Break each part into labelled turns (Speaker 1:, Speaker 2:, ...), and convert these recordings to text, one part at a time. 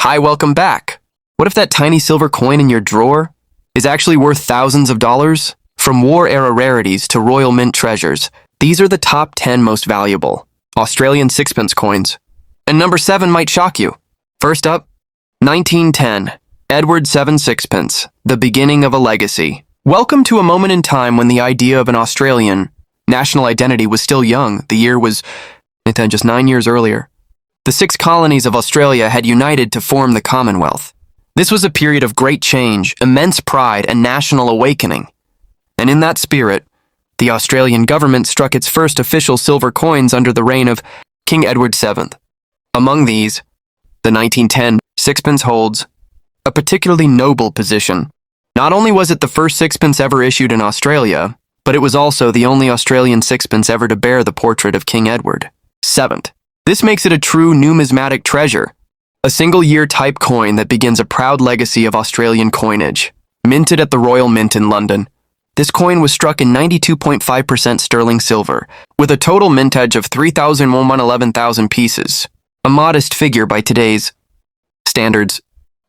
Speaker 1: Hi, welcome back. What if that tiny silver coin in your drawer is actually worth thousands of dollars? From war-era rarities to Royal Mint treasures, these are the top 10 most valuable Australian sixpence coins. And number 7 might shock you. First up, 1910, Edward VII Sixpence, the beginning of a legacy. Welcome to a moment in time when the idea of an Australian national identity was still young. The year was just 9 years earlier. The 6 colonies of Australia had united to form the Commonwealth. This was a period of great change, immense pride, and national awakening. And in that spirit, the Australian government struck its first official silver coins under the reign of King Edward VII. Among these, the 1910 sixpence holds a particularly noble position. Not only was it the first sixpence ever issued in Australia, but it was also the only Australian sixpence ever to bear the portrait of King Edward VII. This makes it a true numismatic treasure, a single-year type coin that begins a proud legacy of Australian coinage. Minted at the Royal Mint in London, this coin was struck in 92.5% sterling silver, with a total mintage of 3,111,000 pieces, a modest figure by today's standards.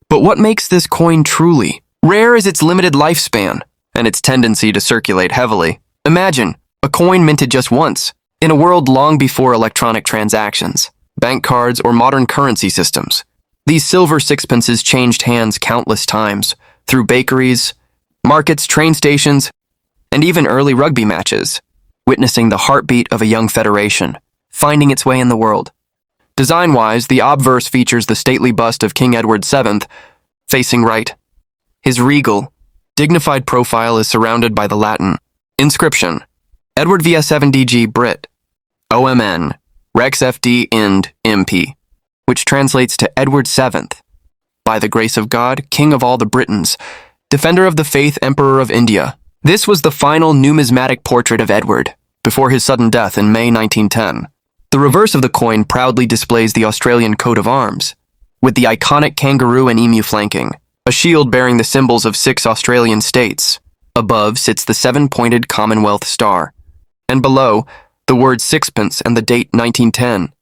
Speaker 1: But what makes this coin truly rare is its limited lifespan and its tendency to circulate heavily. Imagine a coin minted just once, in a world long before electronic transactions, bank cards, or modern currency systems. These silver sixpences changed hands countless times, through bakeries, markets, train stations, and even early rugby matches, witnessing the heartbeat of a young federation, finding its way in the world. Design-wise, the obverse features the stately bust of King Edward VII, facing right. His regal, dignified profile is surrounded by the Latin inscription, Edward VII DG Brit, OMN, Rex FD Ind MP, which translates to Edward VII, by the grace of God, King of all the Britons, defender of the faith, Emperor of India. This was the final numismatic portrait of Edward, before his sudden death in May 1910. The reverse of the coin proudly displays the Australian coat of arms, with the iconic kangaroo and emu flanking, a shield bearing the symbols of 6 Australian states. Above sits the 7-pointed Commonwealth star, and below, the word sixpence and the date 1910.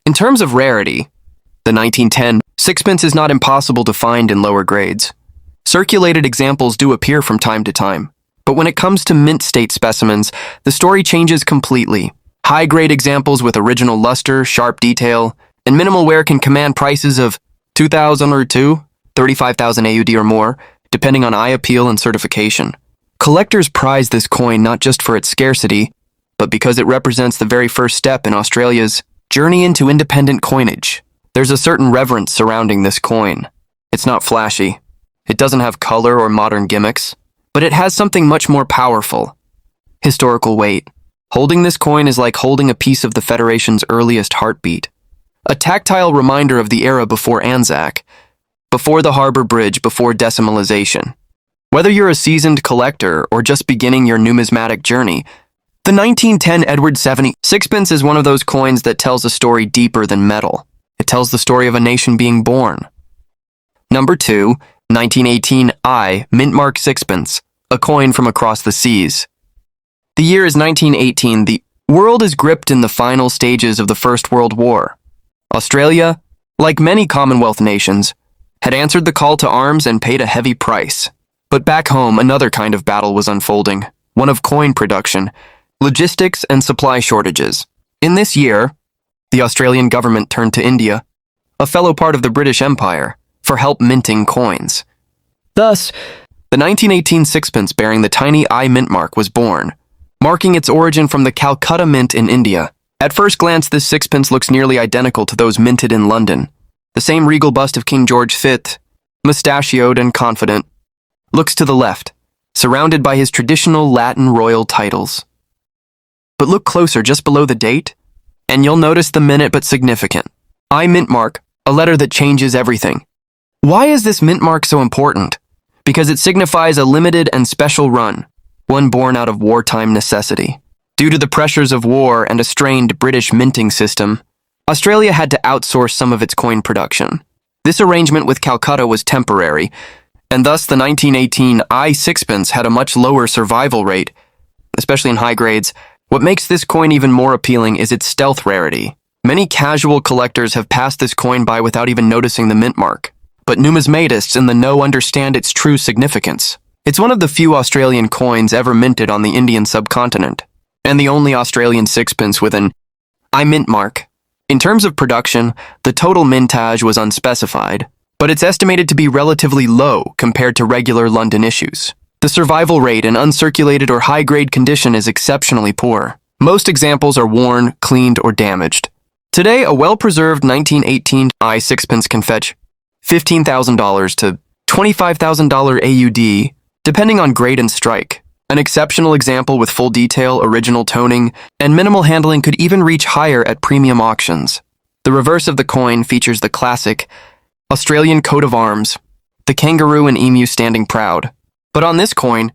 Speaker 1: In terms of rarity, the 1910 sixpence is not impossible to find in lower grades. Circulated examples do appear from time to time, but when it comes to mint state specimens, the story changes completely. High-grade examples with original luster, sharp detail, and minimal wear can command prices of $2,000 or $35,000 AUD or more, depending on eye appeal and certification. Collectors prize this coin not just for its scarcity, but because it represents the very first step in Australia's journey into independent coinage. There's a certain reverence surrounding this coin. It's not flashy. It doesn't have color or modern gimmicks, but it has something much more powerful: historical weight. Holding this coin is like holding a piece of the Federation's earliest heartbeat, a tactile reminder of the era before Anzac, before the Harbour Bridge, before decimalization. Whether you're a seasoned collector or just beginning your numismatic journey, the 1910 Edward VII sixpence is one of those coins that tells a story deeper than metal. It tells the story of a nation being born. Number 2, 1918 mintmark sixpence, a coin from across the seas. The year is 1918. The world is gripped in the final stages of the First World War. Australia, like many Commonwealth nations, had answered the call to arms and paid a heavy price. But back home, another kind of battle was unfolding, one of coin production, logistics, and supply shortages. In this year, the Australian government turned to India, a fellow part of the British Empire, for help minting coins. Thus, the 1918 sixpence bearing the tiny I mintmark was born, marking its origin from the Calcutta Mint in India. At first glance, this sixpence looks nearly identical to those minted in London. The same regal bust of King George V, mustachioed and confident, looks to the left, surrounded by his traditional Latin royal titles. But look closer, just below the date, and you'll notice the minute but significant I mintmark, a letter that changes everything. Why is this mintmark so important? Because it signifies a limited and special run, one born out of wartime necessity. Due to the pressures of war and a strained British minting system, Australia had to outsource some of its coin production. This arrangement with Calcutta was temporary, and thus the 1918 I sixpence had a much lower survival rate, especially in high grades. What makes this coin even more appealing is its stealth rarity. Many casual collectors have passed this coin by without even noticing the mint mark, but numismatists in the know understand its true significance. It's one of the few Australian coins ever minted on the Indian subcontinent, and the only Australian sixpence with an I mint mark. In terms of production, the total mintage was unspecified, but it's estimated to be relatively low compared to regular London issues. The survival rate in uncirculated or high-grade condition is exceptionally poor. Most examples are worn, cleaned, or damaged. Today, a well-preserved 1918 I sixpence can fetch $15,000 to $25,000 AUD, depending on grade and strike. An exceptional example with full detail, original toning, and minimal handling could even reach higher at premium auctions. The reverse of the coin features the classic Australian coat of arms, the kangaroo and emu standing proud. But on this coin,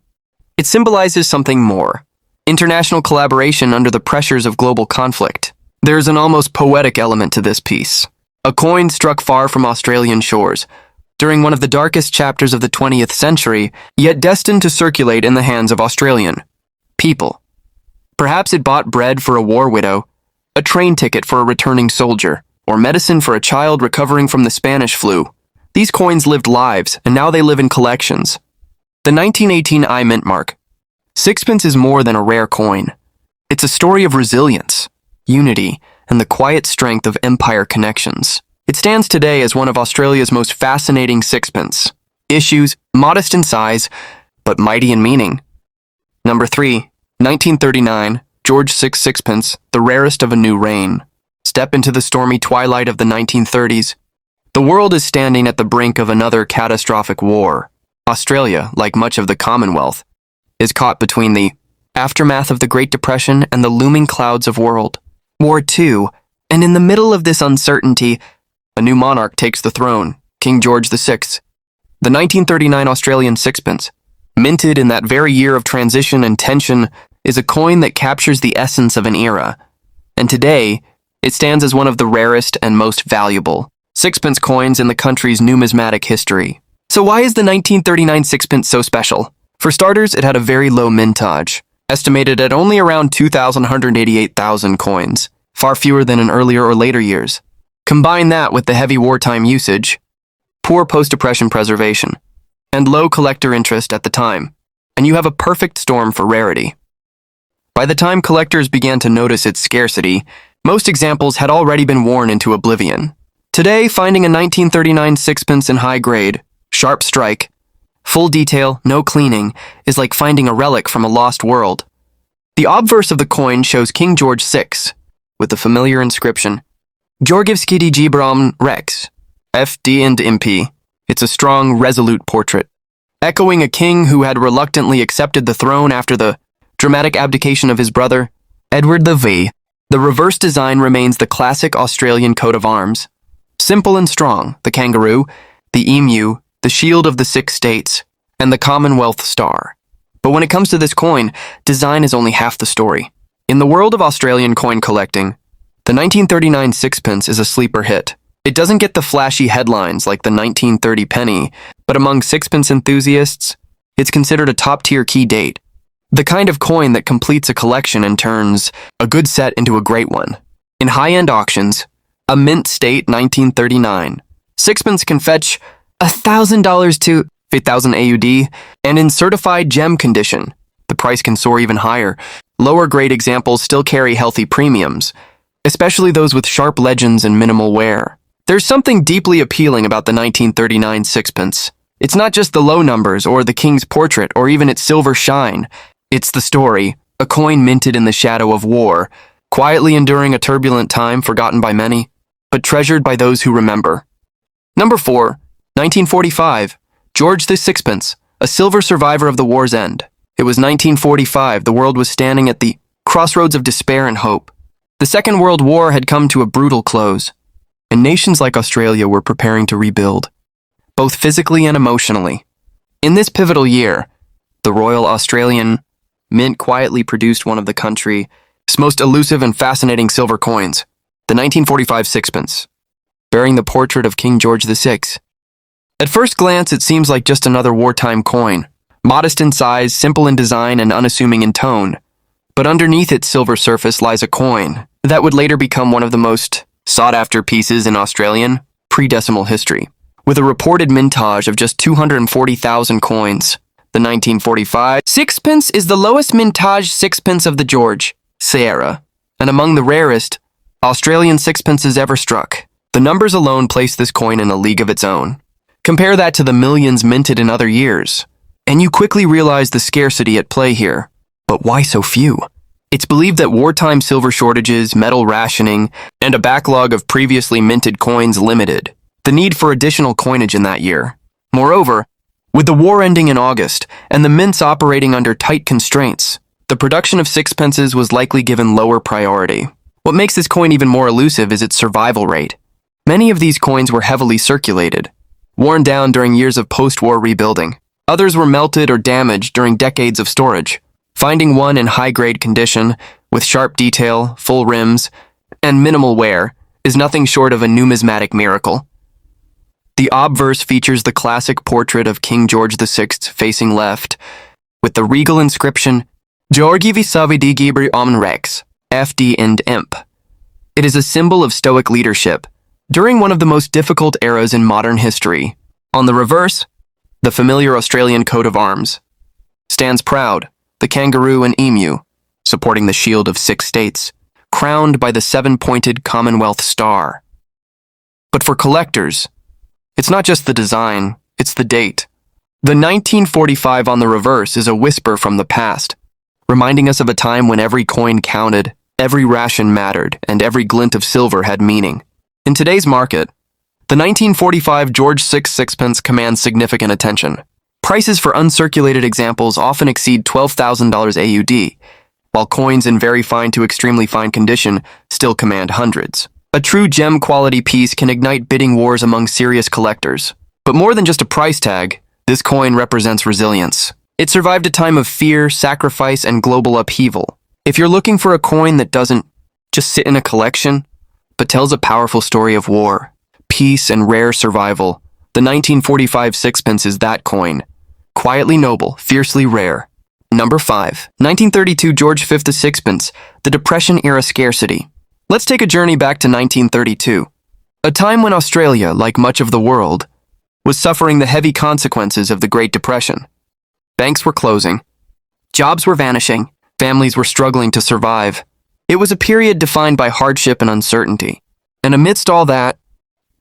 Speaker 1: it symbolizes something more: international collaboration under the pressures of global conflict. There's an almost poetic element to this piece. A coin struck far from Australian shores, during one of the darkest chapters of the 20th century, yet destined to circulate in the hands of Australian people. Perhaps it bought bread for a war widow, a train ticket for a returning soldier, or medicine for a child recovering from the Spanish flu. These coins lived lives, and now they live in collections. The 1918 I mint mark. Sixpence is more than a rare coin. It's a story of resilience, unity, and the quiet strength of empire connections. It stands today as one of Australia's most fascinating sixpence. Issues, modest in size, but mighty in meaning. Number 3, 1939, George VI Sixpence, the rarest of a new reign. Step into the stormy twilight of the 1930s. The world is standing at the brink of another catastrophic war. Australia, like much of the Commonwealth, is caught between the aftermath of the Great Depression and the looming clouds of World War II, and in the middle of this uncertainty, a new monarch takes the throne, King George VI. The 1939 Australian sixpence, minted in that very year of transition and tension, is a coin that captures the essence of an era, and today, it stands as one of the rarest and most valuable sixpence coins in the country's numismatic history. So why is the 1939 sixpence so special? For starters, it had a very low mintage, estimated at only around 2,188,000 coins, far fewer than in earlier or later years. Combine that with the heavy wartime usage, poor post-depression preservation, and low collector interest at the time, and you have a perfect storm for rarity. By the time collectors began to notice its scarcity, most examples had already been worn into oblivion. Today, finding a 1939 sixpence in high grade, sharp strike, full detail, no cleaning, is like finding a relic from a lost world. The obverse of the coin shows King George VI, with the familiar inscription, Georgievski Gibram Rex, FD and MP. It's a strong, resolute portrait, echoing a king who had reluctantly accepted the throne after the dramatic abdication of his brother, Edward VII. The reverse design remains the classic Australian coat of arms. Simple and strong, the kangaroo, the emu, the shield of the 6 states, and the Commonwealth star. But when it comes to this coin, design is only half the story. In the world of Australian coin collecting, the 1939 sixpence is a sleeper hit. It doesn't get the flashy headlines like the 1930 penny, but among sixpence enthusiasts, it's considered a top-tier key date. The kind of coin that completes a collection and turns a good set into a great one. In high-end auctions, a mint state 1939 sixpence can fetch $1,000 to $8,000 AUD, and in certified gem condition, the price can soar even higher. Lower grade examples still carry healthy premiums, especially those with sharp legends and minimal wear. There's something deeply appealing about the 1939 sixpence. It's not just the low numbers or the king's portrait or even its silver shine. It's the story, a coin minted in the shadow of war, quietly enduring a turbulent time forgotten by many, but treasured by those who remember. Number 4, 1945, George the Sixpence, a silver survivor of the war's end. It was 1945, the world was standing at the crossroads of despair and hope. The Second World War had come to a brutal close, and nations like Australia were preparing to rebuild, both physically and emotionally. In this pivotal year, the Royal Australian Mint quietly produced one of the country's most elusive and fascinating silver coins, the 1945 sixpence, bearing the portrait of King George VI. At first glance, it seems like just another wartime coin, modest in size, simple in design, and unassuming in tone. But underneath its silver surface lies a coin that would later become one of the most sought-after pieces in Australian pre-decimal history. With a reported mintage of just 240,000 coins, the 1945 sixpence is the lowest mintage sixpence of the George era, and among the rarest Australian sixpences ever struck. The numbers alone place this coin in a league of its own. Compare that to the millions minted in other years, and you quickly realize the scarcity at play here. But why so few? It's believed that wartime silver shortages, metal rationing, and a backlog of previously minted coins limited the need for additional coinage in that year. Moreover, with the war ending in August and the mints operating under tight constraints, the production of sixpences was likely given lower priority. What makes this coin even more elusive is its survival rate. Many of these coins were heavily circulated, worn down during years of post-war rebuilding. Others were melted or damaged during decades of storage. Finding one in high-grade condition, with sharp detail, full rims, and minimal wear, is nothing short of a numismatic miracle. The obverse features the classic portrait of King George VI facing left, with the regal inscription, Georgi Visavidi Gibri Omn Rex, FD and Imp. It is a symbol of stoic leadership, during one of the most difficult eras in modern history. On the reverse, the familiar Australian coat of arms stands proud, the kangaroo and emu, supporting the shield of 6 states, crowned by the 7-pointed Commonwealth star. But for collectors, it's not just the design, it's the date. The 1945 on the reverse is a whisper from the past, reminding us of a time when every coin counted, every ration mattered, and every glint of silver had meaning. In today's market, the 1945 George VI sixpence commands significant attention. Prices for uncirculated examples often exceed $12,000 AUD, while coins in very fine to extremely fine condition still command hundreds. A true gem-quality piece can ignite bidding wars among serious collectors. But more than just a price tag, this coin represents resilience. It survived a time of fear, sacrifice, and global upheaval. If you're looking for a coin that doesn't just sit in a collection, but tells a powerful story of war, peace, and rare survival, the 1945 sixpence is that coin. Quietly noble, fiercely rare. Number 5. 1932 George V sixpence, the Depression-era scarcity. Let's take a journey back to 1932, a time when Australia, like much of the world, was suffering the heavy consequences of the Great Depression. Banks were closing, jobs were vanishing, families were struggling to survive. It was a period defined by hardship and uncertainty. And amidst all that,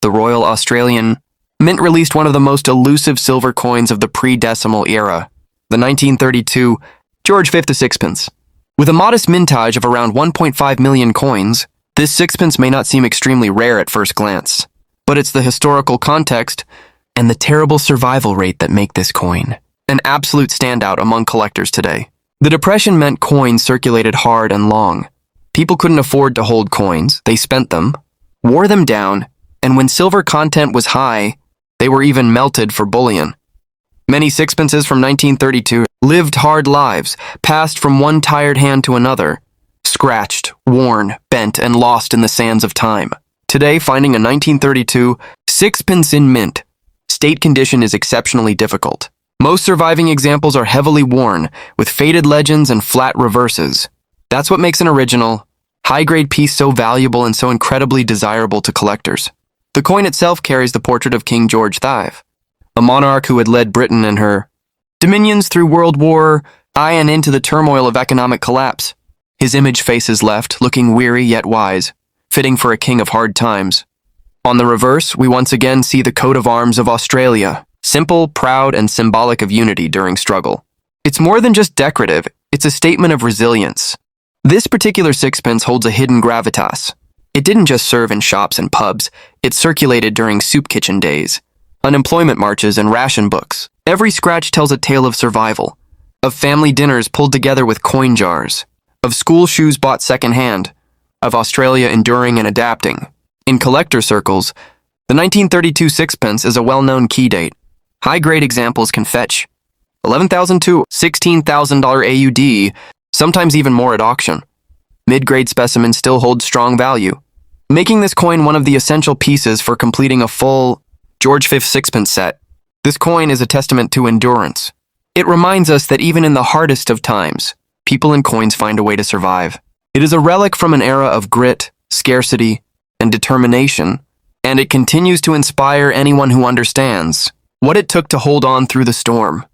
Speaker 1: the Royal Australian Mint released one of the most elusive silver coins of the pre-decimal era, the 1932 George V sixpence. With a modest mintage of around 1.5 million coins, this sixpence may not seem extremely rare at first glance, but it's the historical context and the terrible survival rate that make this coin an absolute standout among collectors today. The Depression meant coins circulated hard and long. People couldn't afford to hold coins, they spent them, wore them down, and when silver content was high, they were even melted for bullion. Many sixpences from 1932 lived hard lives, passed from one tired hand to another, scratched, worn, bent, and lost in the sands of time. Today, finding a 1932 sixpence in mint state condition is exceptionally difficult. Most surviving examples are heavily worn, with faded legends and flat reverses. That's what makes an original, high-grade piece so valuable and so incredibly desirable to collectors. The coin itself carries the portrait of King George VI, a monarch who had led Britain and her dominions through World War I and into the turmoil of economic collapse. His image faces left, looking weary yet wise, fitting for a king of hard times. On the reverse, we once again see the coat of arms of Australia, simple, proud, and symbolic of unity during struggle. It's more than just decorative, it's a statement of resilience. This particular sixpence holds a hidden gravitas. It didn't just serve in shops and pubs, it circulated during soup kitchen days, unemployment marches, and ration books. Every scratch tells a tale of survival, of family dinners pulled together with coin jars, of school shoes bought secondhand, of Australia enduring and adapting. In collector circles, the 1932 sixpence is a well-known key date. High-grade examples can fetch $11,000 to $16,000 AUD, sometimes even more at auction. Mid-grade specimens still hold strong value, making this coin one of the essential pieces for completing a full George V sixpence set. This coin is a testament to endurance. It reminds us that even in the hardest of times, people and coins find a way to survive. It is a relic from an era of grit, scarcity, and determination, and it continues to inspire anyone who understands what it took to hold on through the storm.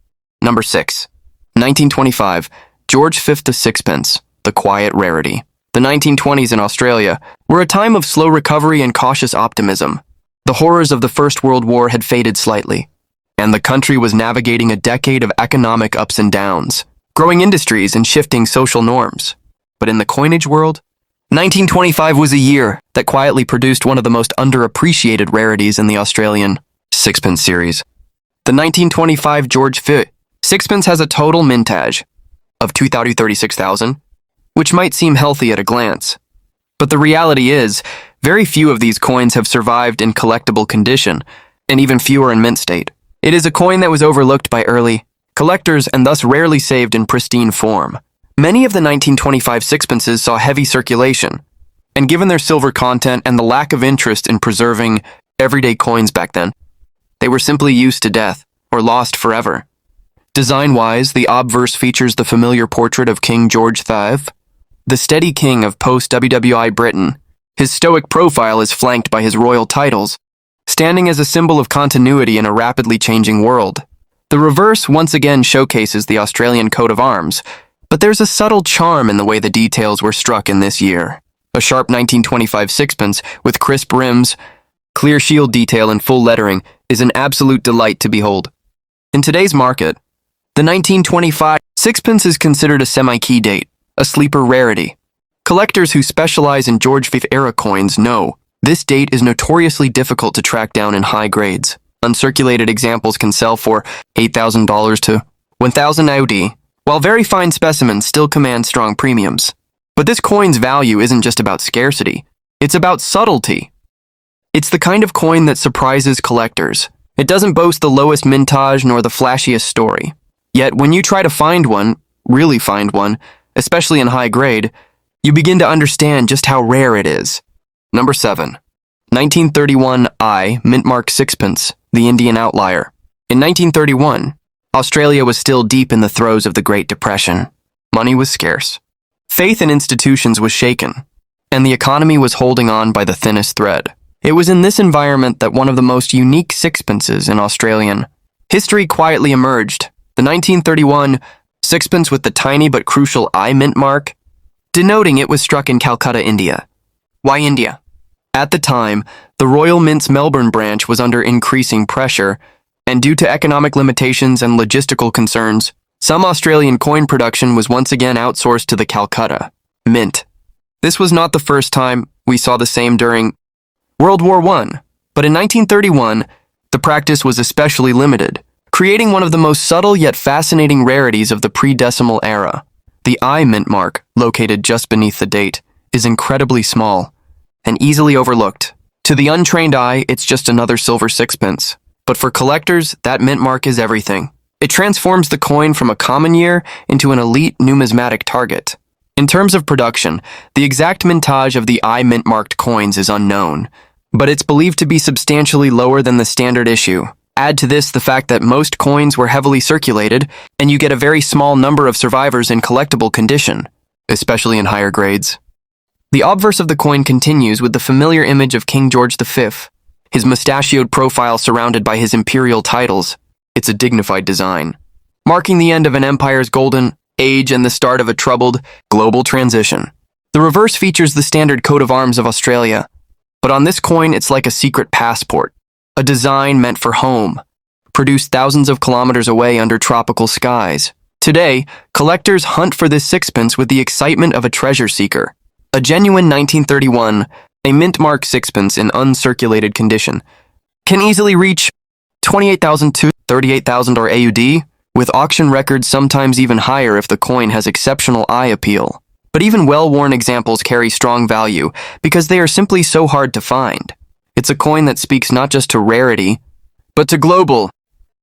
Speaker 1: Number 6. 1925, George V of Sixpence, the quiet rarity. The 1920s in Australia were a time of slow recovery and cautious optimism. The horrors of the First World War had faded slightly, and the country was navigating a decade of economic ups and downs, growing industries and shifting social norms. But in the coinage world, 1925 was a year that quietly produced one of the most underappreciated rarities in the Australian Sixpence series. The 1925 George V Sixpence has a total mintage of 236,000, which might seem healthy at a glance. But the reality is, very few of these coins have survived in collectible condition, and even fewer in mint state. It is a coin that was overlooked by early collectors and thus rarely saved in pristine form. Many of the 1925 sixpences saw heavy circulation, and given their silver content and the lack of interest in preserving everyday coins back then, they were simply used to death or lost forever. Design-wise, the obverse features the familiar portrait of King George V, the steady king of post-WWI Britain. His stoic profile is flanked by his royal titles, standing as a symbol of continuity in a rapidly changing world. The reverse once again showcases the Australian coat of arms, but there's a subtle charm in the way the details were struck in this year. A sharp 1925 sixpence with crisp rims, clear shield detail and full lettering is an absolute delight to behold. In today's market, the 1925 sixpence is considered a semi-key date, a sleeper rarity. Collectors who specialize in George V era coins know this date is notoriously difficult to track down in high grades. Uncirculated examples can sell for $8,000 to $1,000 AUD, while very fine specimens still command strong premiums. But this coin's value isn't just about scarcity, it's about subtlety. It's the kind of coin that surprises collectors. It doesn't boast the lowest mintage nor the flashiest story. Yet when you try to find one, really find one, especially in high grade, you begin to understand just how rare it is. Number 7. 1931 mintmark sixpence, the Indian outlier. In 1931, Australia was still deep in the throes of the Great Depression. Money was scarce. Faith in institutions was shaken, and the economy was holding on by the thinnest thread. It was in this environment that one of the most unique sixpences in Australian history quietly emerged. The 1931 sixpence with the tiny but crucial I mint mark, denoting it was struck in Calcutta, India. Why India? At the time, the Royal Mint's Melbourne branch was under increasing pressure, and due to economic limitations and logistical concerns, some Australian coin production was once again outsourced to the Calcutta Mint. This was not the first time. We saw the same during World War I, but in 1931, the practice was especially limited, creating one of the most subtle yet fascinating rarities of the pre-decimal era. The I mint mark, located just beneath the date, is incredibly small and easily overlooked. To the untrained eye, it's just another silver sixpence. But for collectors, that mint mark is everything. It transforms the coin from a common year into an elite numismatic target. In terms of production, the exact mintage of the I mint-marked coins is unknown, but it's believed to be substantially lower than the standard issue. Add to this the fact that most coins were heavily circulated, and you get a very small number of survivors in collectible condition, especially in higher grades. The obverse of the coin continues with the familiar image of King George V, his mustachioed profile surrounded by his imperial titles. It's a dignified design, marking the end of an empire's golden age and the start of a troubled global transition. The reverse features the standard coat of arms of Australia, but on this coin it's like a secret passport, a design meant for home, produced thousands of kilometers away under tropical skies. Today, collectors hunt for this sixpence with the excitement of a treasure seeker. A genuine 1931, a mintmark sixpence in uncirculated condition, can easily reach 28,000 to 38,000 or AUD, with auction records sometimes even higher if the coin has exceptional eye appeal. But even well-worn examples carry strong value because they are simply so hard to find. It's a coin that speaks not just to rarity, but to global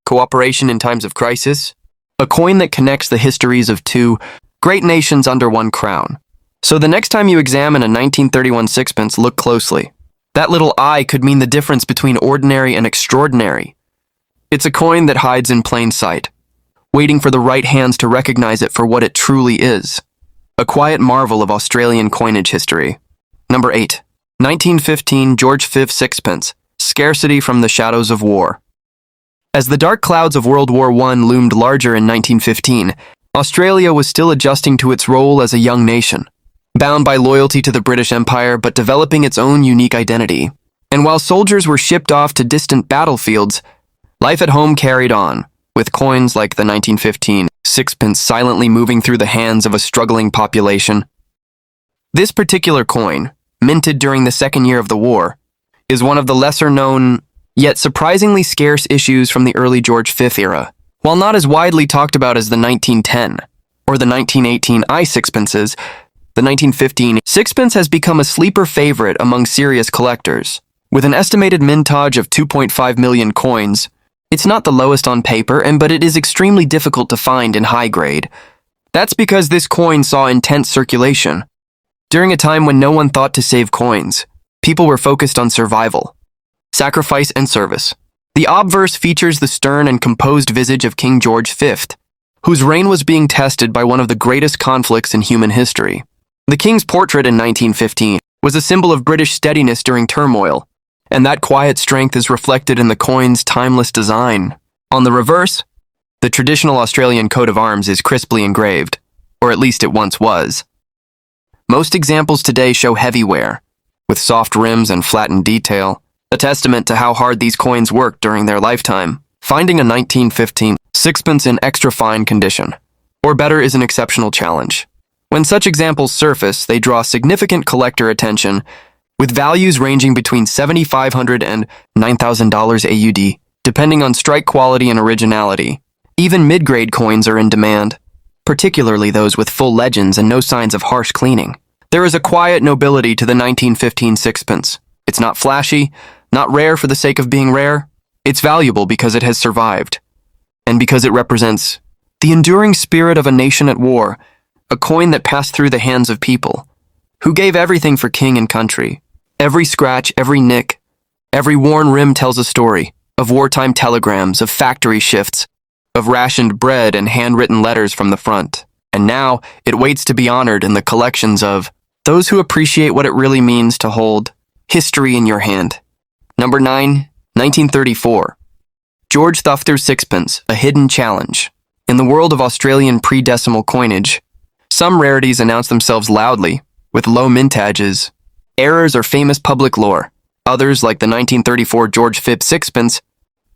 Speaker 1: cooperation in times of crisis. A coin that connects the histories of two great nations under one crown. So the next time you examine a 1931 sixpence, look closely. That little I could mean the difference between ordinary and extraordinary. It's a coin that hides in plain sight, waiting for the right hands to recognize it for what it truly is. a quiet marvel of Australian coinage history. Number 8. 1915 George V Sixpence, Scarcity from the Shadows of War. As the dark clouds of World War I loomed larger in 1915, Australia was still adjusting to its role as a young nation, bound by loyalty to the British Empire but developing its own unique identity. And while soldiers were shipped off to distant battlefields, life at home carried on, with coins like the 1915 sixpence silently moving through the hands of a struggling population. This particular coin, minted during the second year of the war, is one of the lesser-known, yet surprisingly scarce issues from the early George V era. While not as widely talked about as the 1910 or the 1918 sixpences, the 1915 sixpence has become a sleeper favorite among serious collectors. With an estimated mintage of 2.5 million coins, it's not the lowest on paper, but it is extremely difficult to find in high grade. That's because this coin saw intense circulation. During a time when no one thought to save coins, people were focused on survival, sacrifice, and service. The obverse features the stern and composed visage of King George V, whose reign was being tested by one of the greatest conflicts in human history. The king's portrait in 1915 was a symbol of British steadiness during turmoil, and that quiet strength is reflected in the coin's timeless design. On the reverse, the traditional Australian coat of arms is crisply engraved, or at least it once was. Most examples today show heavy wear, with soft rims and flattened detail, a testament to how hard these coins worked during their lifetime. Finding a 1915 sixpence in extra fine condition, or better, is an exceptional challenge. When such examples surface, they draw significant collector attention, with values ranging between $7,500 and $9,000 AUD, depending on strike quality and originality. Even mid-grade coins are in demand, particularly those with full legends and no signs of harsh cleaning. There is a quiet nobility to the 1915 sixpence. It's not flashy, not rare for the sake of being rare. It's valuable because it has survived, and because it represents the enduring spirit of a nation at war, a coin that passed through the hands of people who gave everything for king and country. Every scratch, every nick, every worn rim tells a story of wartime telegrams, of factory shifts, of rationed bread and handwritten letters from the front. And now it waits to be honored in the collections of those who appreciate what it really means to hold history in your hand. Number 9, 1934. George Thufter's Sixpence, a hidden challenge. In the world of Australian pre-decimal coinage, some rarities announce themselves loudly, with low mintages, errors, or famous public lore. Others, like the 1934 George V Sixpence,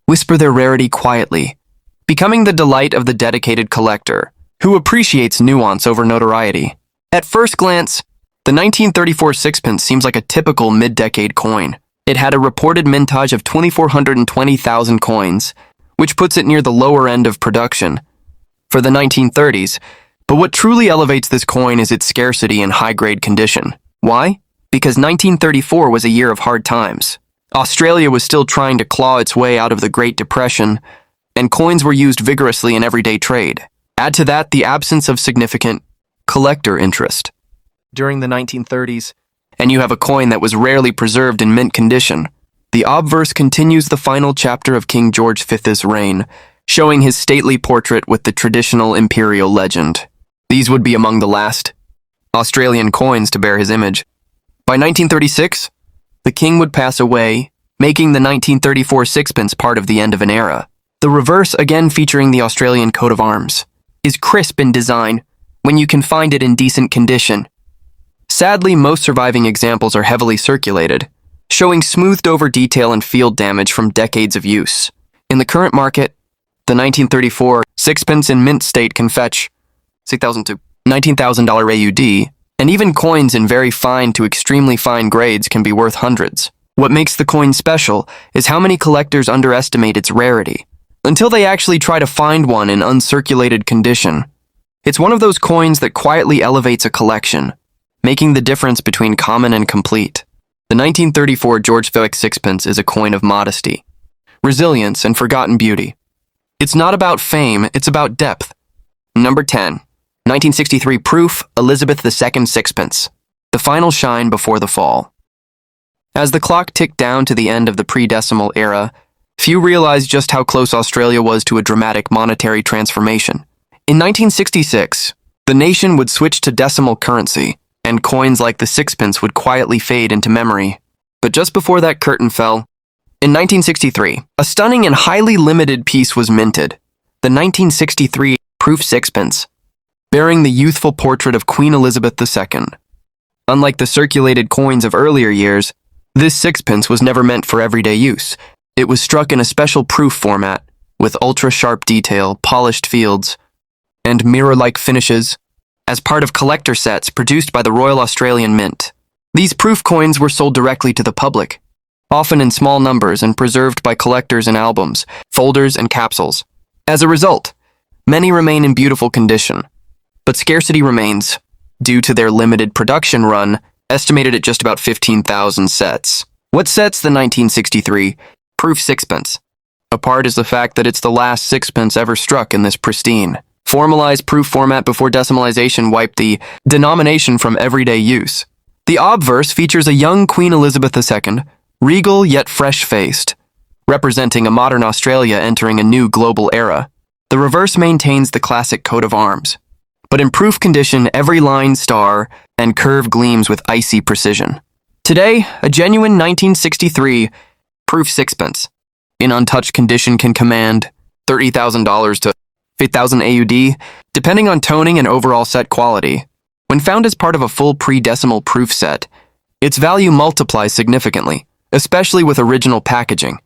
Speaker 1: whisper their rarity quietly, becoming the delight of the dedicated collector, who appreciates nuance over notoriety. At first glance, the 1934 sixpence seems like a typical mid-decade coin. It had a reported mintage of 2,420,000 coins, which puts it near the lower end of production for the 1930s, but what truly elevates this coin is its scarcity and high-grade condition. Why? Because 1934 was a year of hard times. Australia was still trying to claw its way out of the Great Depression, and coins were used vigorously in everyday trade. Add to that the absence of significant collector interest during the 1930s, and you have a coin that was rarely preserved in mint condition. The obverse continues the final chapter of King George V's reign, showing his stately portrait with the traditional imperial legend. These would be among the last Australian coins to bear his image. By 1936, the king would pass away, making the 1934 sixpence part of the end of an era. The reverse, again featuring the Australian coat of arms, is crisp in design when you can find it in decent condition. Sadly, most surviving examples are heavily circulated, showing smoothed-over detail and field damage from decades of use. In the current market, the 1934 sixpence in mint state can fetch $6,000 to $19,000 AUD, and even coins in very fine to extremely fine grades can be worth hundreds. What makes the coin special is how many collectors underestimate its rarity, until they actually try to find one in uncirculated condition. It's one of those coins that quietly elevates a collection, making the difference between common and complete. The 1934 George V sixpence is a coin of modesty, resilience, and forgotten beauty. It's not about fame, it's about depth. Number 10. 1963 Proof, Elizabeth II Sixpence, the final shine before the fall. As the clock ticked down to the end of the pre-decimal era, few realized just how close Australia was to a dramatic monetary transformation. In 1966, the the nation would switch to decimal currency, and coins like the sixpence would quietly fade into memory. But just before that curtain fell, in 1963, a stunning and highly limited piece was minted, the 1963 proof sixpence, bearing the youthful portrait of Queen Elizabeth II. Unlike the circulated coins of earlier years, this sixpence was never meant for everyday use. It was struck in a special proof format, with ultra-sharp detail, polished fields, and mirror-like finishes, as part of collector sets produced by the Royal Australian Mint. These proof coins were sold directly to the public, often in small numbers and preserved by collectors in albums, folders, and capsules. As a result, many remain in beautiful condition, but scarcity remains, due to their limited production run, estimated at just about 15,000 sets. What sets the 1963 proof sixpence apart is the fact that it's the last sixpence ever struck in this pristine, formalized proof format before decimalization wiped the denomination from everyday use. The obverse features a young Queen Elizabeth II, regal yet fresh-faced, representing a modern Australia entering a new global era. The reverse maintains the classic coat of arms, but in proof condition, every line, star, and curve gleams with icy precision. Today, a genuine 1963 proof sixpence, in untouched condition, can command $30,000 to 8,000 AUD, depending on toning and overall set quality. When found as part of a full pre-decimal proof set, its value multiplies significantly, especially with original packaging.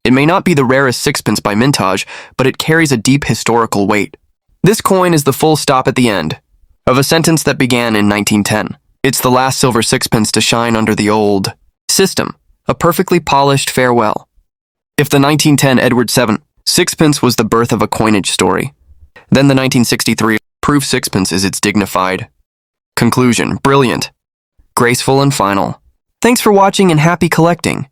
Speaker 1: It may not be the rarest sixpence by mintage, but it carries a deep historical weight. This coin is the full stop at the end of a sentence that began in 1910. It's the last silver sixpence to shine under the old system, a perfectly polished farewell. If the 1910 Edward VII sixpence was the birth of a coinage story, then the 1963 proof sixpence is its dignified conclusion. Brilliant, graceful, and final. Thanks for watching and happy collecting.